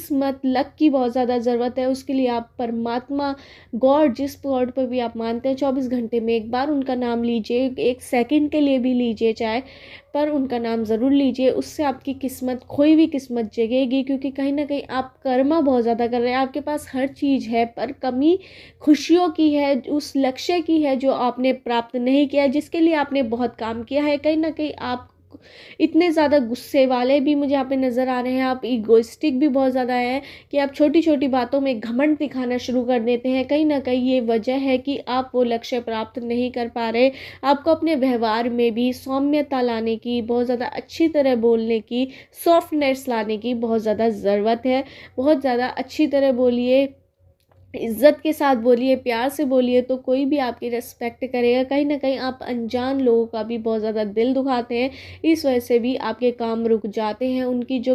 S1: किस्मत लक की बहुत ज़्यादा ज़रूरत है। उसके लिए आप परमात्मा, गॉड, जिस गॉड पर भी आप मानते हैं, 24 घंटे में एक बार उनका नाम लीजिए। एक सेकंड के लिए भी लीजिए चाहे, पर उनका नाम ज़रूर लीजिए। उससे आपकी किस्मत, खोई हुई किस्मत जगेगी। क्योंकि कहीं ना कहीं आप कर्मा बहुत ज़्यादा कर रहे हैं। आपके पास हर चीज़ है, पर कमी खुशियों की है, उस लक्ष्य की है जो आपने प्राप्त नहीं किया, जिसके लिए आपने बहुत काम किया है। कहीं ना कहीं आप इतने ज़्यादा गुस्से वाले भी मुझे यहाँ पे नज़र आ रहे हैं। आप ईगोइस्टिक भी बहुत ज़्यादा हैं कि आप छोटी छोटी बातों में घमंड दिखाना शुरू कर देते हैं। कहीं ना कहीं ये वजह है कि आप वो लक्ष्य प्राप्त नहीं कर पा रहे। आपको अपने व्यवहार में भी सौम्यता लाने की, बहुत ज़्यादा अच्छी तरह बोलने की, सॉफ्टनेस लाने की बहुत ज़्यादा ज़रूरत है। बहुत ज़्यादा अच्छी तरह बोलिए, इज्जत के साथ बोलिए, प्यार से बोलिए, तो कोई भी आपकी रिस्पेक्ट करेगा। कहीं ना कहीं आप अनजान लोगों का भी बहुत ज़्यादा दिल दुखाते हैं, इस वजह से भी आपके काम रुक जाते हैं। उनकी जो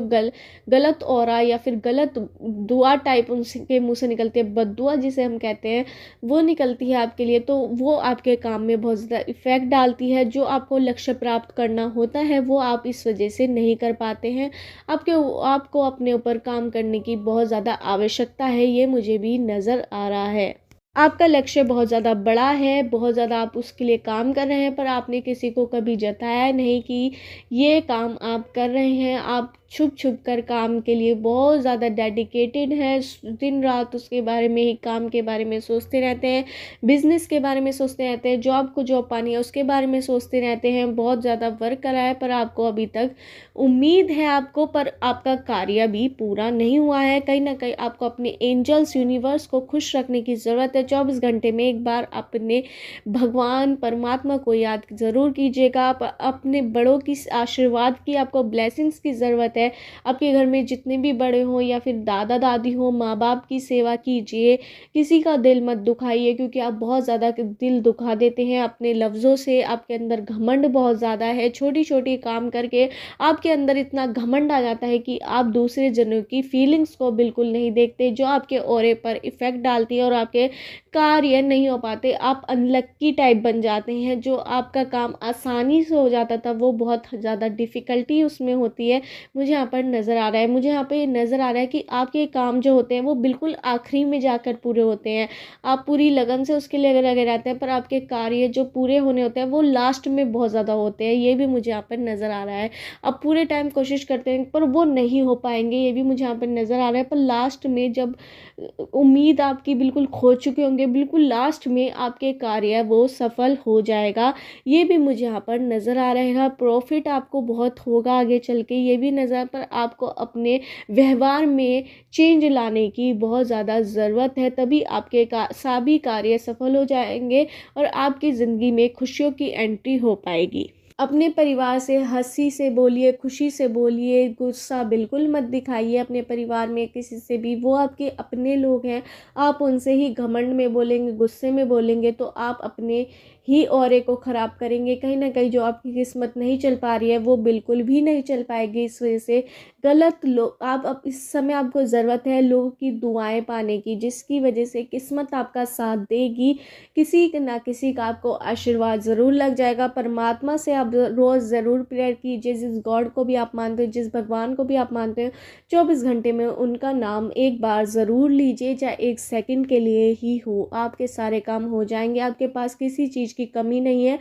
S1: गलत ऑरा या फिर गलत दुआ टाइप उनके मुंह से निकलती है, बद्दुआ जिसे हम कहते हैं, वो निकलती है आपके लिए, तो वो आपके काम में बहुत ज़्यादा इफेक्ट डालती है। जो आपको लक्ष्य प्राप्त करना होता है वो आप इस वजह से नहीं कर पाते हैं। आपको अपने ऊपर काम करने की बहुत ज़्यादा आवश्यकता है, ये मुझे भी नज़र आ रहा है। आपका लक्ष्य बहुत ज़्यादा बड़ा है, बहुत ज़्यादा आप उसके लिए काम कर रहे हैं, पर आपने किसी को कभी जताया नहीं कि ये काम आप कर रहे हैं। आप छुप छुप कर काम के लिए बहुत ज़्यादा डेडिकेटेड हैं, दिन रात उसके बारे में ही, काम के बारे में सोचते रहते हैं, बिजनेस के बारे में सोचते रहते हैं, जॉब को जॉब पानी है उसके बारे में सोचते रहते हैं। बहुत ज़्यादा वर्क करा है, पर आपको अभी तक उम्मीद है आपको, पर आपका कार्य भी पूरा नहीं हुआ है। कहीं ना कहीं आपको अपने एंजल्स, यूनिवर्स को खुश रखने की ज़रूरत है। 24 घंटे में एक बार अपने भगवान परमात्मा को याद ज़रूर कीजिएगा। आप अपने बड़ों की आशीर्वाद की, आपको ब्लेसिंग्स की ज़रूरत है। आपके घर में जितने भी बड़े हों या फिर दादा दादी हों, माँ बाप की सेवा कीजिए। किसी का दिल मत दुखाइए, क्योंकि आप बहुत ज़्यादा दिल दुखा देते हैं अपने लफ्ज़ों से। आपके अंदर घमंड बहुत ज़्यादा है, छोटी छोटी काम करके आपके अंदर इतना घमंड आ जाता है कि आप दूसरे जनों की फीलिंग्स को बिल्कुल नहीं देखते, जो आपके ऑरे पर इफ़ेक्ट डालती है और आपके कार्य नहीं हो पाते। आप अनलक्की टाइप बन जाते हैं। जो आपका काम आसानी से हो जाता था वो बहुत ज़्यादा डिफ़िकल्टी उसमें होती है, मुझे यहाँ पर नज़र आ रहा है। मुझे यहाँ पे नज़र आ रहा है कि आपके काम जो होते हैं वो बिल्कुल आखिरी में जाकर पूरे होते हैं। आप पूरी लगन से उसके लिए लगे रहते हैं, पर आपके कार्य जो पूरे होने होते हैं वो लास्ट में बहुत ज़्यादा होते हैं। ये भी मुझे यहाँ पर नज़र आ रहा है। आप पूरे टाइम कोशिश करते हैं, पर वो नहीं हो पाएंगे, ये भी मुझे यहाँ पर नज़र आ रहा है। पर लास्ट में जब उम्मीद आपकी बिल्कुल खो चुके होंगे, बिल्कुल लास्ट में आपके कार्य वो सफल हो जाएगा, ये भी मुझे यहाँ पर नज़र आ रहेगा। प्रॉफिट आपको बहुत होगा आगे चल के, ये भी नज़र, पर आपको अपने व्यवहार में चेंज लाने की बहुत ज़्यादा ज़रूरत है, तभी आपके सभी कार्य सफल हो जाएंगे और आपकी ज़िंदगी में खुशियों की एंट्री हो पाएगी। अपने परिवार से हंसी से बोलिए, खुशी से बोलिए, गुस्सा बिल्कुल मत दिखाइए अपने परिवार में किसी से भी। वो आपके अपने लोग हैं, आप उनसे ही घमंड में बोलेंगे, गुस्से में बोलेंगे, तो आप अपने ही ऑरे को ख़राब करेंगे। कहीं ना कहीं जो आपकी किस्मत नहीं चल पा रही है वो बिल्कुल भी नहीं चल पाएगी। इस वजह से गलत लोग, आप अब इस समय आपको ज़रूरत है लोगों की दुआएं पाने की, जिसकी वजह से किस्मत आपका साथ देगी। किसी ना किसी का आपको आशीर्वाद ज़रूर लग जाएगा। परमात्मा से आप रोज़ ज़रूर प्रेयर कीजिए। जिस गॉड को भी आप मानते हो, जिस भगवान को भी आप मानते हो, 24 घंटे में उनका नाम एक बार ज़रूर लीजिए, चाहे 1 सेकंड के लिए ही हो। आपके सारे काम हो जाएंगे। आपके पास किसी चीज़ की कमी नहीं है,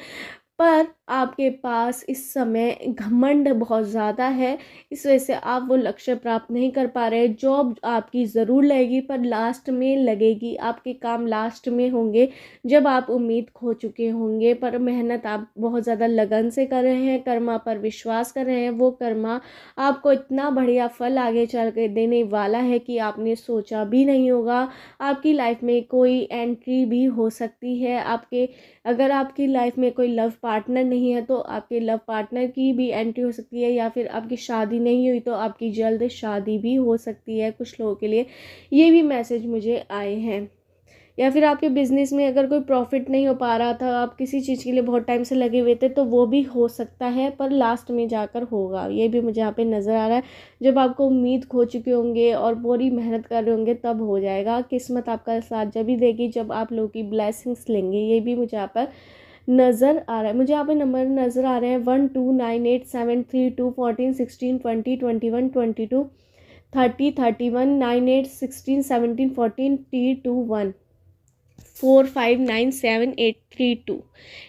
S1: पर आपके पास इस समय घमंड बहुत ज़्यादा है। इस वजह से आप वो लक्ष्य प्राप्त नहीं कर पा रहे। जॉब आपकी ज़रूर लगेगी, पर लास्ट में लगेगी। आपके काम लास्ट में होंगे जब आप उम्मीद खो चुके होंगे। पर मेहनत आप बहुत ज़्यादा लगन से कर रहे हैं, कर्मा पर विश्वास कर रहे हैं। वो कर्मा आपको इतना बढ़िया फल आगे चल के देने वाला है कि आपने सोचा भी नहीं होगा। आपकी लाइफ में कोई एंट्री भी हो सकती है। अगर आपकी लाइफ में कोई लव पार्टनर नहीं है तो आपके लव पार्टनर की भी एंट्री हो सकती है, या फिर आपकी शादी नहीं हुई तो आपकी जल्द शादी भी हो सकती है। कुछ लोगों के लिए ये भी मैसेज मुझे आए हैं। या फिर आपके बिजनेस में अगर कोई प्रॉफिट नहीं हो पा रहा था, आप किसी चीज़ के लिए बहुत टाइम से लगे हुए थे, तो वो भी हो सकता है, पर लास्ट में जाकर होगा। ये भी मुझे यहाँ पे नज़र आ रहा है। जब आपको उम्मीद खो चुके होंगे और पूरी मेहनत कर रहे होंगे तब हो जाएगा। किस्मत आपका साथ जब भी देगी जब आप लोगों की ब्लेसिंग्स लेंगे। ये भी मुझे यहाँ पर नज़र आ रहा है। मुझे यहाँ पे नंबर नज़र आ रहे हैं 129873212122 459783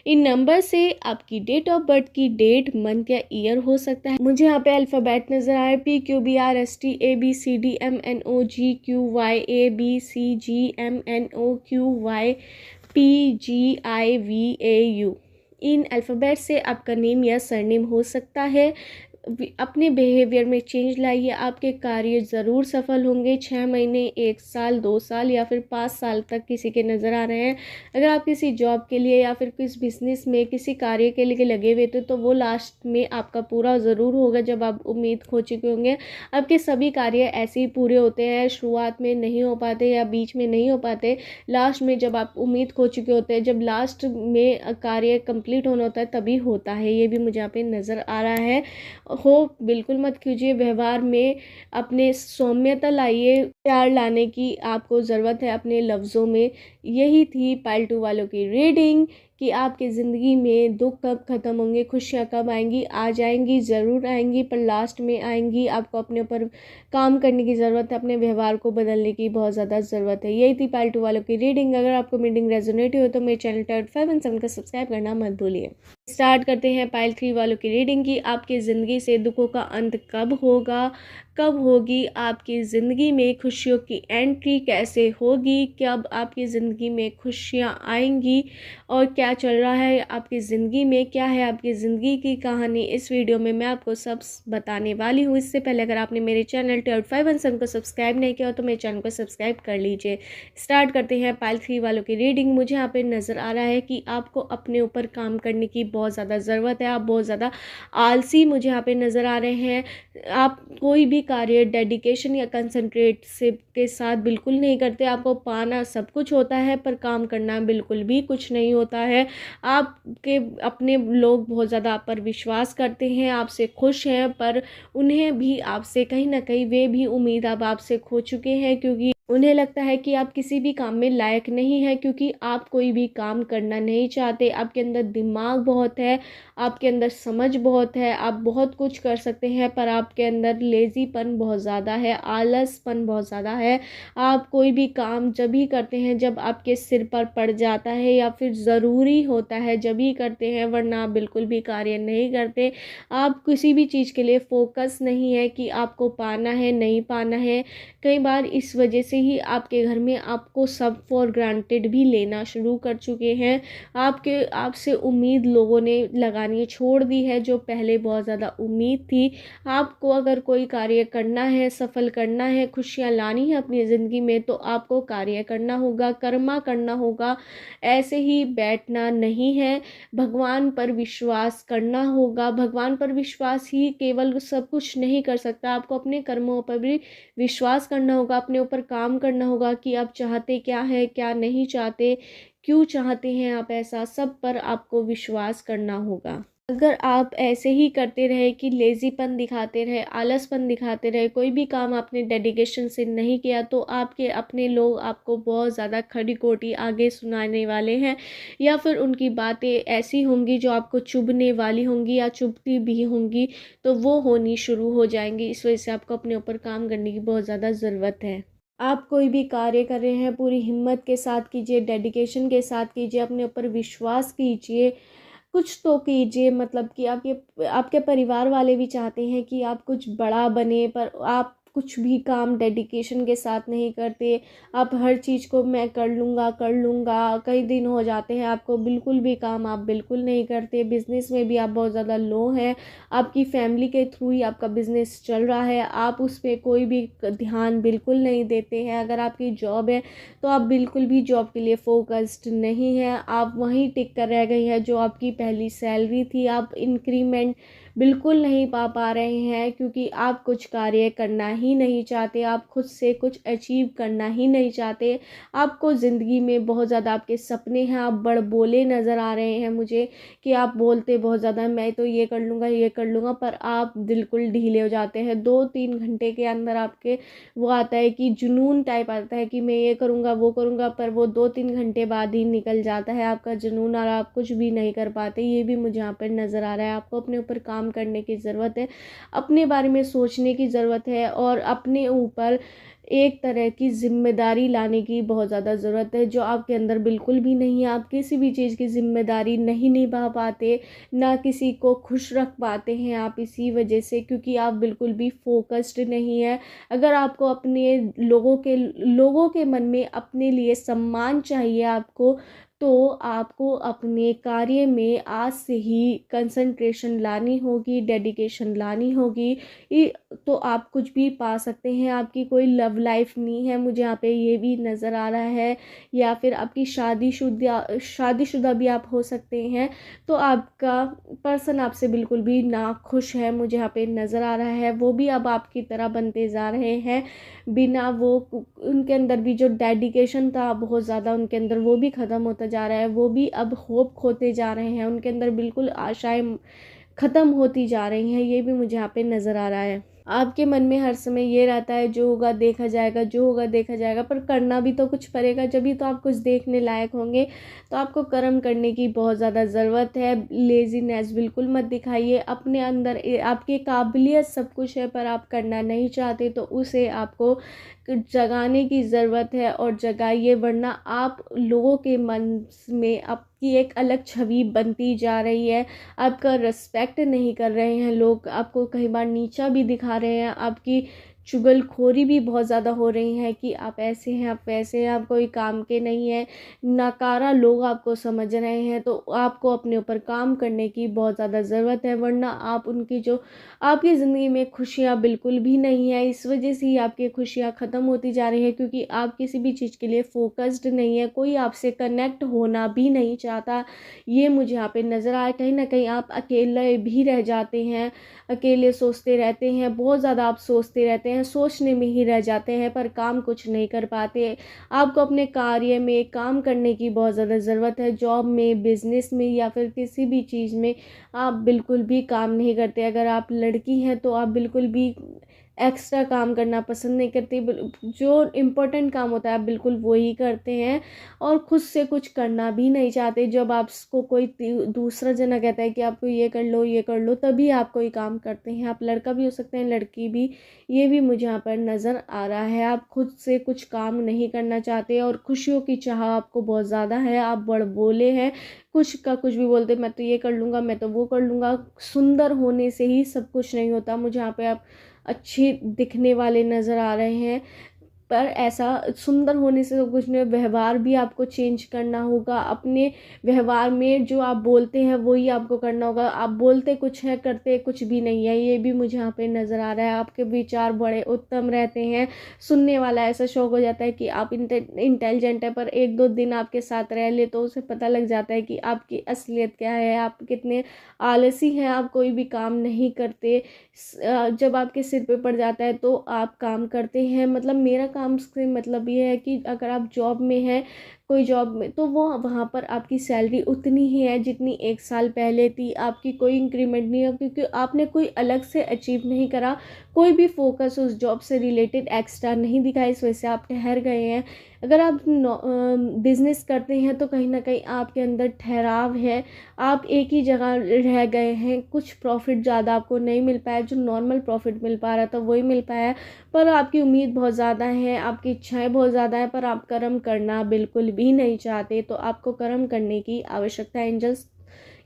S1: इन नंबर से आपकी डेट ऑफ बर्थ की डेट, मंथ या ईयर हो सकता है। मुझे यहाँ पे अल्फ़ाबेट नज़र आ रहा है PQBRSTABCDMNOGQYABCGMNOQYPGIVAU। इन अल्फ़ाबेट से आपका नेम या सरनेम हो सकता है। अपने बिहेवियर में चेंज लाइए, आपके कार्य ज़रूर सफल होंगे। 6 महीने, 1 साल, 2 साल या फिर 5 साल तक किसी के नज़र आ रहे हैं। अगर आप किसी जॉब के लिए या फिर किस बिजनेस में किसी कार्य के लिए लगे हुए थे तो वो लास्ट में आपका पूरा ज़रूर होगा जब आप उम्मीद खो चुके होंगे। आपके सभी कार्य ऐसे ही पूरे होते हैं, शुरुआत में नहीं हो पाते या बीच में नहीं हो पाते। लास्ट में जब आप उम्मीद खो चुके होते हैं, जब लास्ट में कार्य कंप्लीट होना होता है तभी होता है। ये भी मुझे यहाँ पे नज़र आ रहा है। हो बिल्कुल मत कीजिए। व्यवहार में अपने सौम्यता लाइए। प्यार लाने की आपको ज़रूरत है अपने लफ्ज़ों में। यही थी पाइल 2 वालों की रीडिंग कि आपकी ज़िंदगी में दुख कब ख़त्म होंगे, खुशियाँ कब आएंगी। आ जाएंगी, ज़रूर आएंगी, पर लास्ट में आएंगी। आपको अपने ऊपर काम करने की ज़रूरत है, अपने व्यवहार को बदलने की बहुत ज़्यादा ज़रूरत है। यही थी पाइल 2 वालों की रीडिंग। अगर आपको रीडिंग रेजोनेट हो तो मेरे चैनल टर्ड 5 एंड 7 का सब्सक्राइब करना मत भूलिए। स्टार्ट करते हैं पाइल 3 वालों की रीडिंग की आपकी ज़िंदगी से दुखों का अंत कब होगा, कब होगी आपकी ज़िंदगी में खुशियों की एंट्री, कैसे होगी, कब आपकी ज़िंदगी में खुशियाँ आएंगी और क्या चल रहा है आपकी ज़िंदगी में, क्या है आपकी ज़िंदगी की कहानी। इस वीडियो में मैं आपको सब बताने वाली हूँ। इससे पहले अगर आपने मेरे चैनल टर्ड 5 एंड 7 को सब्सक्राइब नहीं किया हो तो मेरे चैनल को सब्सक्राइब कर लीजिए। स्टार्ट करते हैं पाइल 3 वालों की रीडिंग। मुझे यहाँ पे नज़र आ रहा है कि आपको अपने ऊपर काम करने की बहुत ज़्यादा ज़रूरत है। आप बहुत ज़्यादा आलसी मुझे यहाँ पे नज़र आ रहे हैं। आप कोई भी कार्य डेडिकेशन या कंसंट्रेट से के साथ बिल्कुल नहीं करते। आपको पाना सब कुछ होता है पर काम करना बिल्कुल भी कुछ नहीं होता है। आपके अपने लोग बहुत ज़्यादा आप पर विश्वास करते हैं, आपसे खुश हैं, पर उन्हें भी आपसे कहीं ना कहीं वे भी उम्मीद अब आपसे खो चुके हैं, क्योंकि उन्हें लगता है कि आप किसी भी काम में लायक नहीं है, क्योंकि आप कोई भी काम करना नहीं चाहते। आपके अंदर दिमाग बहुत है, आपके अंदर समझ बहुत है, आप बहुत कुछ कर सकते हैं, पर आपके अंदर लेज़ीपन बहुत ज़्यादा है, आलसपन बहुत ज़्यादा है। आप कोई भी काम जब ही करते हैं जब आपके सिर पर पड़ जाता है या फिर ज़रूरी होता है जब ही करते हैं, वरना आप बिल्कुल भी कार्य नहीं करते। आप किसी भी चीज़ के लिए फोकस नहीं है कि आपको पाना है नहीं पाना है। कई बार इस वजह से ही आपके घर में आपको सब फॉर ग्रांटेड भी लेना शुरू कर चुके हैं। आपसे उम्मीद लोगों ने लगानी छोड़ दी है, जो पहले बहुत ज़्यादा उम्मीद थी। आपको अगर कोई कार्य करना है, सफल करना है, खुशियाँ लानी है अपनी ज़िंदगी में, तो आपको कार्य करना होगा, कर्मा करना होगा। ऐसे ही बैठना नहीं है, भगवान पर विश्वास करना होगा। भगवान पर विश्वास ही केवल सब कुछ नहीं कर सकता, आपको अपने कर्मों पर भी विश्वास करना होगा, अपने ऊपर काम करना होगा कि आप चाहते क्या है क्या नहीं चाहते, क्यों चाहते हैं आप ऐसा, सब पर आपको विश्वास करना होगा। अगर आप ऐसे ही करते रहे कि लेज़ीपन दिखाते रहे, आलसपन दिखाते रहे, कोई भी काम आपने डेडिकेशन से नहीं किया, तो आपके अपने लोग आपको बहुत ज़्यादा खरी-खोटी आगे सुनाने वाले हैं, या फिर उनकी बातें ऐसी होंगी जो आपको चुभने वाली होंगी या चुभती भी होंगी, तो वो होनी शुरू हो जाएंगी। इस वजह से आपको अपने ऊपर काम करने की बहुत ज़्यादा ज़रूरत है। आप कोई भी कार्य कर रहे हैं, पूरी हिम्मत के साथ कीजिए, डेडिकेशन के साथ कीजिए, अपने ऊपर विश्वास कीजिए, कुछ तो कीजिए। मतलब कि आपके आपके परिवार वाले भी चाहते हैं कि आप कुछ बड़ा बने, पर आप कुछ भी काम डेडिकेशन के साथ नहीं करते। आप हर चीज़ को मैं कर लूँगा, कई दिन हो जाते हैं आपको बिल्कुल भी काम आप बिल्कुल नहीं करते। बिज़नेस में भी आप बहुत ज़्यादा लो हैं, आपकी फैमिली के थ्रू ही आपका बिज़नेस चल रहा है, आप उस पे कोई भी ध्यान बिल्कुल नहीं देते हैं। अगर आपकी जॉब है तो आप बिल्कुल भी जॉब के लिए फोकस्ड नहीं हैं, आप वहीं टिक कर रह गई हैं। जो आपकी पहली सैलरी थी, आप इंक्रीमेंट बिल्कुल नहीं पा रहे हैं, क्योंकि आप कुछ कार्य करना ही नहीं चाहते, आप खुद से कुछ अचीव करना ही नहीं चाहते। आपको ज़िंदगी में बहुत ज़्यादा आपके सपने हैं, आप बड़बोले नज़र आ रहे हैं मुझे, कि आप बोलते बहुत ज़्यादा मैं तो ये कर लूँगा, ये कर लूँगा, पर आप बिल्कुल ढीले हो जाते हैं। 2-3 घंटे के अंदर आपके वो आता है कि जुनून टाइप आता है कि मैं ये करूँगा, वो करूँगा, पर वो 2-3 घंटे बाद ही निकल जाता है आपका जुनून, और आप कुछ भी नहीं कर पाते। ये भी मुझे यहाँ पर नज़र आ रहा है। आपको अपने ऊपर काम करने की ज़रूरत है, अपने बारे में सोचने की ज़रूरत है, और अपने ऊपर एक तरह की ज़िम्मेदारी लाने की बहुत ज़्यादा ज़रूरत है, जो आपके अंदर बिल्कुल भी नहीं है। आप किसी भी चीज़ की ज़िम्मेदारी नहीं निभा पाते, ना किसी को खुश रख पाते हैं आप इसी वजह से, क्योंकि आप बिल्कुल भी फोकस्ड नहीं है। अगर आपको अपने लोगों के मन में अपने लिए सम्मान चाहिए आपको, तो आपको अपने कार्य में आज से ही कंसंट्रेशन लानी होगी, डेडिकेशन लानी होगी, तो आप कुछ भी पा सकते हैं। आपकी कोई लव लाइफ नहीं है, मुझे यहाँ पे ये भी नज़र आ रहा है, या फिर आपकी शादीशुदा भी आप हो सकते हैं, तो आपका पर्सन आपसे बिल्कुल भी ना खुश है, मुझे यहाँ पे नज़र आ रहा है। वो भी अब आपकी तरह बनते जा रहे हैं, बिना वो उनके अंदर भी जो डेडिकेशन था बहुत ज़्यादा उनके अंदर, वो भी ख़त्म होता जा रहा है। वो भी अब होप खोते जा रहे हैं, उनके अंदर बिल्कुल आशाएं ख़त्म होती जा रही हैं। ये भी मुझे यहाँ पे नज़र आ रहा है। आपके मन में हर समय ये रहता है जो होगा देखा जाएगा, जो होगा देखा जाएगा, पर करना भी तो कुछ पड़ेगा, जब भी तो आप कुछ देखने लायक होंगे। तो आपको कर्म करने की बहुत ज़्यादा ज़रूरत है। लेज़ीनेस बिल्कुल मत दिखाइए, अपने अंदर आपकी काबिलियत सब कुछ है, पर आप करना नहीं चाहते, तो उसे आपको जगाने की ज़रूरत है, और जगाइए, वरना आप लोगों के मन में आपकी एक अलग छवि बनती जा रही है। आपका रिस्पेक्ट नहीं कर रहे हैं लोग, आपको कई बार नीचा भी दिखा रहे हैं, आपकी चुगलखोरी भी बहुत ज़्यादा हो रही है कि आप ऐसे हैं, आप वैसे हैं, आप कोई काम के नहीं हैं, नकारा लोग आपको समझ रहे हैं। तो आपको अपने ऊपर काम करने की बहुत ज़्यादा ज़रूरत है, वरना आप उनकी जो आपकी ज़िंदगी में खुशियाँ बिल्कुल भी नहीं है, इस वजह से ही आपकी खुशियाँ ख़त्म होती जा रही है, क्योंकि आप किसी भी चीज़ के लिए फोकस्ड नहीं है, कोई आपसे कनेक्ट होना भी नहीं चाहता। ये मुझे यहाँ पे नज़र आया, कहीं ना कहीं आप अकेले भी रह जाते हैं, अकेले सोचते रहते हैं, बहुत ज़्यादा आप सोचते रहते हैं, सोचने में ही रह जाते हैं, पर काम कुछ नहीं कर पाते। आपको अपने कार्य में काम करने की बहुत ज़्यादा ज़रूरत है, जॉब में, बिजनेस में, या फिर किसी भी चीज़ में आप बिल्कुल भी काम नहीं करते। अगर आप लड़की हैं तो आप बिल्कुल भी एक्स्ट्रा काम करना पसंद नहीं करती, जो इम्पोर्टेंट काम होता है आप बिल्कुल वो ही करते हैं, और खुद से कुछ करना भी नहीं चाहते। जब आपको कोई दूसरा जना कहता है कि आपको ये कर लो, ये कर लो, तभी आप कोई काम करते हैं। आप लड़का भी हो सकते हैं, लड़की भी। ये भी मुझे यहाँ पर नज़र आ रहा है, आप खुद से कुछ काम नहीं करना चाहते, और खुशियों की चाह आपको बहुत ज़्यादा है, आप बड़बोले हैं, कुछ का कुछ भी बोलते, मैं तो ये कर लूँगा, मैं तो वो कर लूँगा। सुंदर होने से ही सब कुछ नहीं होता, मुझे यहाँ पे आप अच्छे दिखने वाले नज़र आ रहे हैं, पर ऐसा सुंदर होने से तो कुछ नहीं, व्यवहार भी आपको चेंज करना होगा। अपने व्यवहार में जो आप बोलते हैं वही आपको करना होगा, आप बोलते कुछ है, करते कुछ भी नहीं है। ये भी मुझे यहाँ पे नज़र आ रहा है। आपके विचार बड़े उत्तम रहते हैं, सुनने वाला ऐसा शौक हो जाता है कि आप इंटेलिजेंट है, पर 1-2 दिन आपके साथ रह ले तो उसे पता लग जाता है कि आपकी असलियत क्या है, आप कितने आलसी हैं, आप कोई भी काम नहीं करते। जब आपके सिर पे पड़ जाता है तो आप काम करते हैं, मतलब मेरा काम से मतलब ये है कि अगर आप जॉब में हैं, कोई जॉब में, तो वो वहाँ पर आपकी सैलरी उतनी ही है जितनी 1 साल पहले थी। आपकी कोई इंक्रीमेंट नहीं है क्योंकि आपने कोई अलग से अचीव नहीं करा, कोई भी फोकस उस जॉब से रिलेटेड एक्स्ट्रा नहीं दिखा, इस वजह से आप ठहर गए हैं। अगर आप बिज़नेस करते हैं तो कहीं ना कहीं आपके अंदर ठहराव है, आप एक ही जगह रह गए हैं, कुछ प्रॉफिट ज़्यादा आपको नहीं मिल पाया, जो नॉर्मल प्रॉफिट मिल पा रहा था वही मिल पाया। पर आपकी उम्मीद बहुत ज़्यादा है, आपकी इच्छाएं बहुत ज़्यादा है, पर आप कर्म करना बिल्कुल भी नहीं चाहते। तो आपको कर्म करने की आवश्यकता है, एंजल्स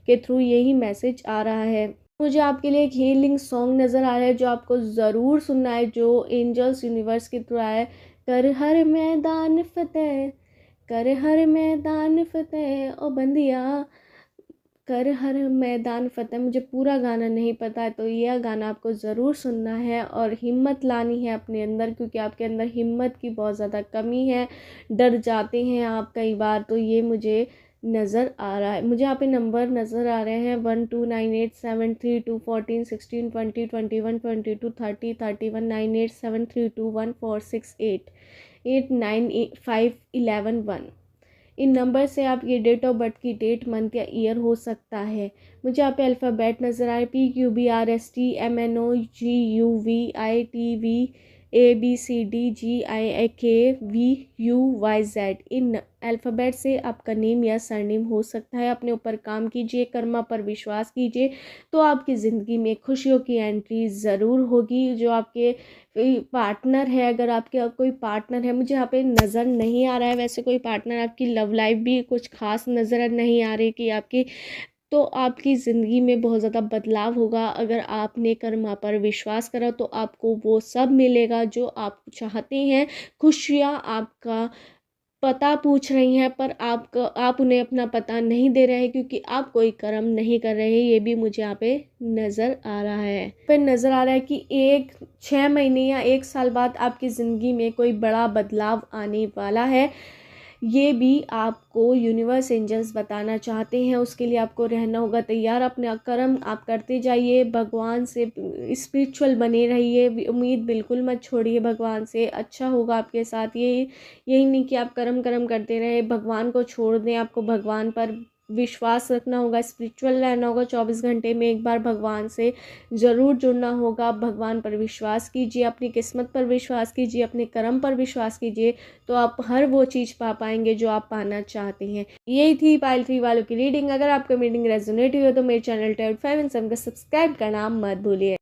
S1: के थ्रू यही मैसेज आ रहा है। मुझे आपके लिए एक हीलिंग सॉन्ग नज़र आ रहा है जो आपको ज़रूर सुनना है, जो एंजल्स यूनिवर्स के थ्रू आया है। कर हर मैदान फतेह, कर हर मैदान फतेह ओ बंदिया, कर हर मैदान फतेह। मुझे पूरा गाना नहीं पता है, तो यह गाना आपको ज़रूर सुनना है और हिम्मत लानी है अपने अंदर, क्योंकि आपके अंदर हिम्मत की बहुत ज़्यादा कमी है, डर जाते हैं आप कई बार। तो ये मुझे नज़र आ रहा है, मुझे यहाँ पे नंबर नज़र आ रहे हैं 1298732416212230319873214688 898511 इन नंबर से आप ये डेट ऑफ बर्थ की डेट, मंथ या ईयर हो सकता है। मुझे यहाँ पे अल्फ़ाबेट नज़र आए PQBRSTMNOGUVITVABCDGIKVUYZ। इन अल्फ़ाबेट से आपका नेम या सरनेम हो सकता है। अपने ऊपर काम कीजिए, कर्मा पर विश्वास कीजिए, तो आपकी ज़िंदगी में खुशियों की एंट्री ज़रूर होगी। जो आपके पार्टनर है, अगर आपके कोई पार्टनर है, मुझे यहाँ पे नज़र नहीं आ रहा है वैसे कोई पार्टनर, आपकी लव लाइफ भी कुछ खास नज़र नहीं आ रही कि आपकी, तो आपकी ज़िंदगी में बहुत ज़्यादा बदलाव होगा। अगर आपने कर्मा पर विश्वास करा तो आपको वो सब मिलेगा जो आप चाहते हैं। खुशियाँ आपका पता पूछ रही हैं, पर आप उन्हें अपना पता नहीं दे रहे हैं क्योंकि आप कोई कर्म नहीं कर रहे हैं। ये भी मुझे यहाँ पे नज़र आ रहा है। फिर नज़र आ रहा है कि 6 महीने या 1 साल बाद आपकी ज़िंदगी में कोई बड़ा बदलाव आने वाला है। ये भी आपको यूनिवर्स एंजल्स बताना चाहते हैं। उसके लिए आपको रहना होगा तैयार। अपने कर्म आप करते जाइए, भगवान से स्पिरिचुअल बने रहिए, उम्मीद बिल्कुल मत छोड़िए भगवान से, अच्छा होगा आपके साथ। यही नहीं कि आप कर्म कर्म करते रहे, भगवान को छोड़ दें। आपको भगवान पर विश्वास रखना होगा, स्पिरिचुअल रहना होगा। 24 घंटे में एक बार भगवान से ज़रूर जुड़ना होगा। भगवान पर विश्वास कीजिए, अपनी किस्मत पर विश्वास कीजिए, अपने कर्म पर विश्वास कीजिए, तो आप हर वो चीज़ पा पाएंगे जो आप पाना चाहते हैं। यही थी पाइल 3 वालों की रीडिंग। अगर आपको रीडिंग रेजोनेट हुई हो तो मेरे चैनल टेड 5 एंड 7 का सब्सक्राइब करना मत भूलिए।